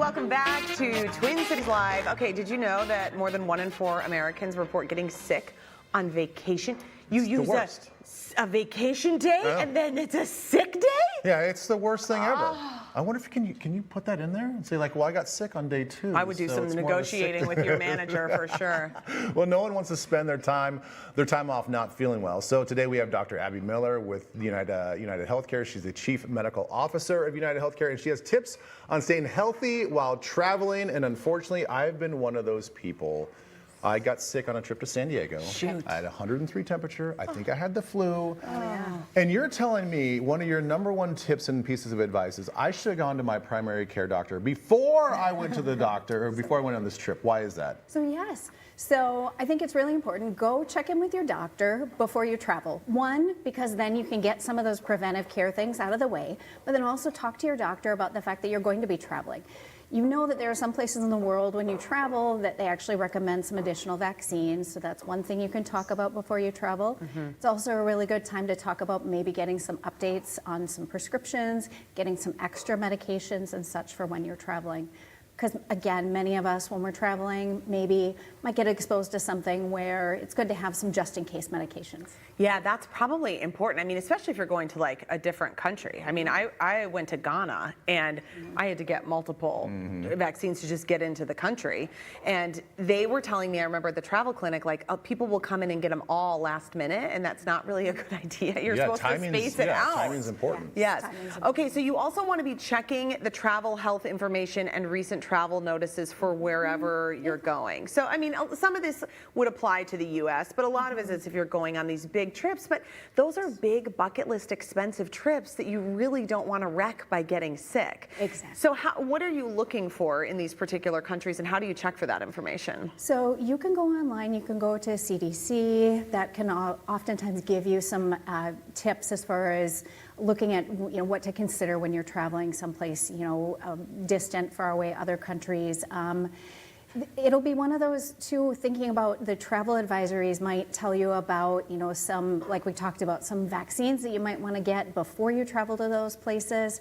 welcome back to Twin Cities Live. Okay, did you know that more than 1 in 4 Americans report getting sick on vacation? You use a vacation day and then it's a sick day? Yeah, it's the worst thing ever. I wonder if can you put that in there and say like, well, I got sick on day 2. I would do some negotiating with your manager for sure. Well, no one wants to spend their time off not feeling well. So today we have Dr. Abbie Miller with UnitedHealthcare. She's the Chief Medical Officer of UnitedHealthcare, and she has tips on staying healthy while traveling. And unfortunately, I've been one of those people. I got sick on a trip to San Diego. Shoot. I had 103 temperature. I think I had the flu. Oh, yeah. And you're telling me one of your #1 tips and pieces of advice is I should have gone to my primary care doctor before I went to the doctor or before I went on this trip. Why is that? So yes. So I think it's really important. Go check in with your doctor before you travel. One, because then you can get some of those preventive care things out of the way, but then also talk to your doctor about the fact that you're going to be traveling. You know that there are some places in the world when you travel that they actually recommend some additional vaccines, so that's one thing you can talk about before you travel. It's also a really good time to talk about maybe getting some updates on some prescriptions, getting some extra medications and such for when you're traveling. Because again, many of us when we're traveling maybe might get exposed to something where it's good to have some just in case medications. Yeah, that's probably important. I mean, especially if you're going to like a different country. I mean, I went to Ghana and I had to get multiple vaccines to just get into the country. And they were telling me, I remember at the travel clinic, like people will come in and get them all last minute, and that's not really a good idea. You're supposed to space it out. Timing's important. Yes. Okay, so you also want to be checking the travel health information and recent travel notices for wherever you're going. So, I mean, some of this would apply to the U.S., but a lot of it is if you're going on these big trips, but those are big bucket list expensive trips that you really don't want to wreck by getting sick. Exactly. So what are you looking for in these particular countries, and how do you check for that information? So you can go online, you can go to CDC, that can oftentimes give you some tips as far as looking at what to consider when you're traveling someplace distant, far away, other countries. It'll be one of those too, thinking about the travel advisories might tell you about, some, like we talked about, some vaccines that you might want to get before you travel to those places.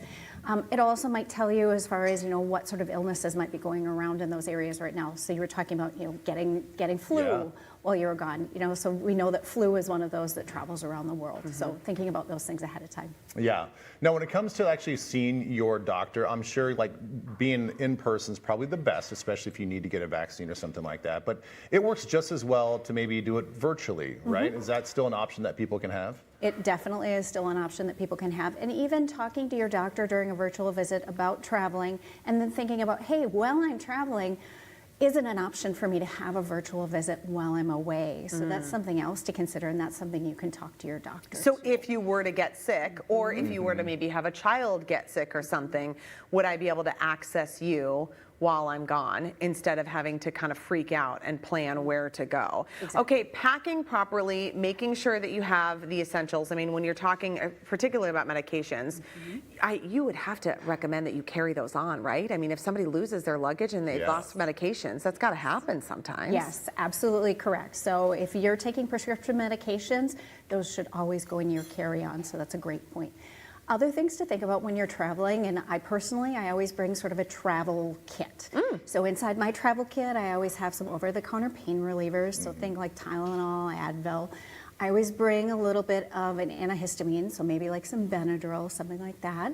It also might tell you as far as, what sort of illnesses might be going around in those areas right now. So you were talking about, getting flu while you were gone, so we know that flu is one of those that travels around the world. So thinking about those things ahead of time. Yeah. Now, when it comes to actually seeing your doctor, I'm sure like being in person is probably the best, especially if you need to get a vaccine or something like that. But it works just as well to maybe do it virtually, right? Is that still an option that people can have? It definitely is still an option that people can have. And even talking to your doctor during a virtual visit about traveling and then thinking about, hey, while I'm traveling, is it an option for me to have a virtual visit while I'm away? So that's something else to consider, and that's something you can talk to your doctor. So if you were to get sick, or if you were to maybe have a child get sick or something, would I be able to access you while I'm gone instead of having to kind of freak out and plan where to go? Exactly. Okay, packing properly, making sure that you have the essentials. I mean, when you're talking particularly about medications, you would have to recommend that you carry those on, right? I mean, if somebody loses their luggage and they've lost medications, that's got to happen sometimes. Yes, absolutely correct. So if you're taking prescription medications, those should always go in your carry-on, so that's a great point. Other things to think about when you're traveling, and I always bring sort of a travel kit. So inside my travel kit, I always have some over-the-counter pain relievers, so think like Tylenol, Advil. I always bring a little bit of an antihistamine, so maybe like some Benadryl, something like that.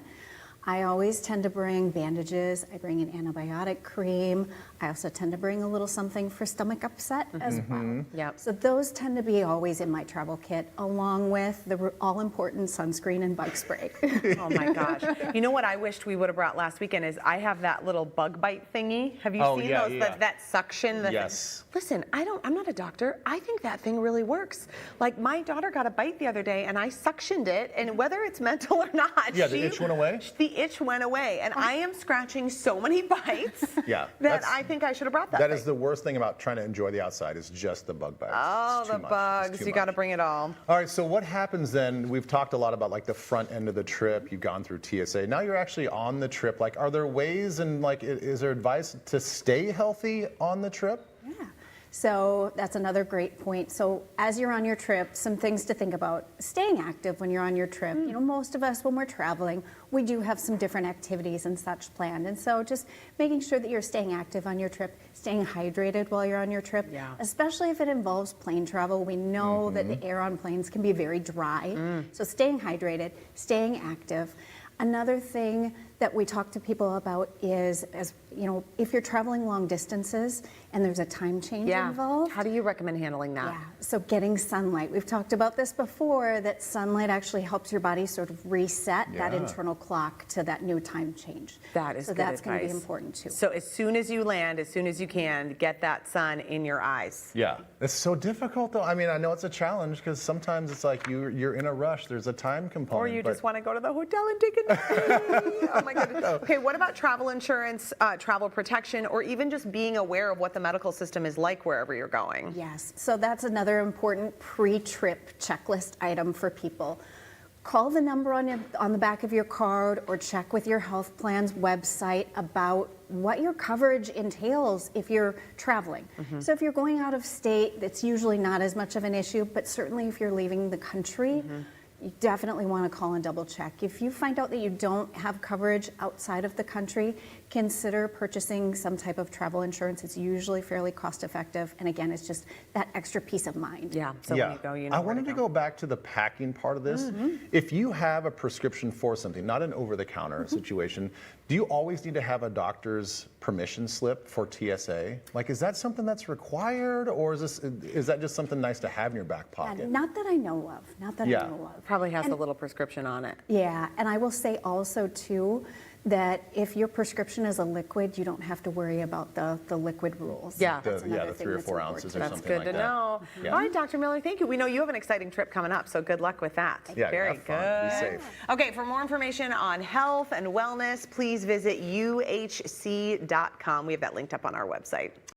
I always tend to bring bandages. I bring an antibiotic cream. I also tend to bring a little something for stomach upset as well. Yep. So those tend to be always in my travel kit, along with the all-important sunscreen and bug spray. Oh my gosh. You know what I wished we would have brought last weekend is I have that little bug bite thingy. Have you seen those? That suction? Yes. Listen, I'm not a doctor. I think that thing really works. Like my daughter got a bite the other day and I suctioned it, and whether it's mental or not, the itch went away? The itch went away, and I am scratching so many bites that I think I should have brought that. That is the worst thing about trying to enjoy the outside is just the bug bites. Oh, the bugs. You got to bring it all. All right, so what happens then? We've talked a lot about like the front end of the trip. You've gone through TSA. Now you're actually on the trip. Like, are there ways and like, is there advice to stay healthy on the trip? Yeah. So that's another great point. So as you're on your trip, some things to think about. Staying active when you're on your trip. You know, most of us when we're traveling, we do have some different activities and such planned. And so just making sure that you're staying active on your trip, staying hydrated while you're on your trip, especially if it involves plane travel. We know that the air on planes can be very dry. So staying hydrated, staying active. Another thing that we talk to people about is, as you know, if you're traveling long distances and there's a time change involved. How do you recommend handling that? Yeah, so getting sunlight. We've talked about this before, that sunlight actually helps your body sort of reset that internal clock to that new time change. That is so good that's going to be advice. important too. So as soon as you land, as soon as you can, get that sun in your eyes. Yeah. It's so difficult though. I mean, I know it's a challenge because sometimes it's like you're in a rush. There's a time component. Or you just want to go to the hotel and take a nap. Oh my goodness. Okay, what about travel insurance, travel protection, or even just being aware of what the medical system is like wherever you're going? Yes, so that's another important pre-trip checklist item for people. Call the number on the back of your card or check with your health plan's website about what your coverage entails if you're traveling. So if you're going out of state, it's usually not as much of an issue, but certainly if you're leaving the country, you definitely want to call and double check. If you find out that you don't have coverage outside of the country, consider purchasing some type of travel insurance. It's usually fairly cost effective. And again, it's just that extra peace of mind. Yeah, so when you go, you know I where wanted to go back to the packing part of this. If you have a prescription for something, not an over-the-counter situation, do you always need to have a doctor's permission slip for TSA? Like, is that something that's required, or is that just something nice to have in your back pocket? Not that I know of. Not that I know of. Probably has a little prescription on it. Yeah, and I will say also too that if your prescription is a liquid, you don't have to worry about the liquid rules. Yeah. That's another the thing 3 or that's 4 important. ounces or That's something good like to that. know. Yeah. All right, Dr. Miller, thank you. We know you have an exciting trip coming up, so good luck with that. Yeah, Very have fun. good. Be safe. Okay, for more information on health and wellness, please visit uhc.com. We have that linked up on our website.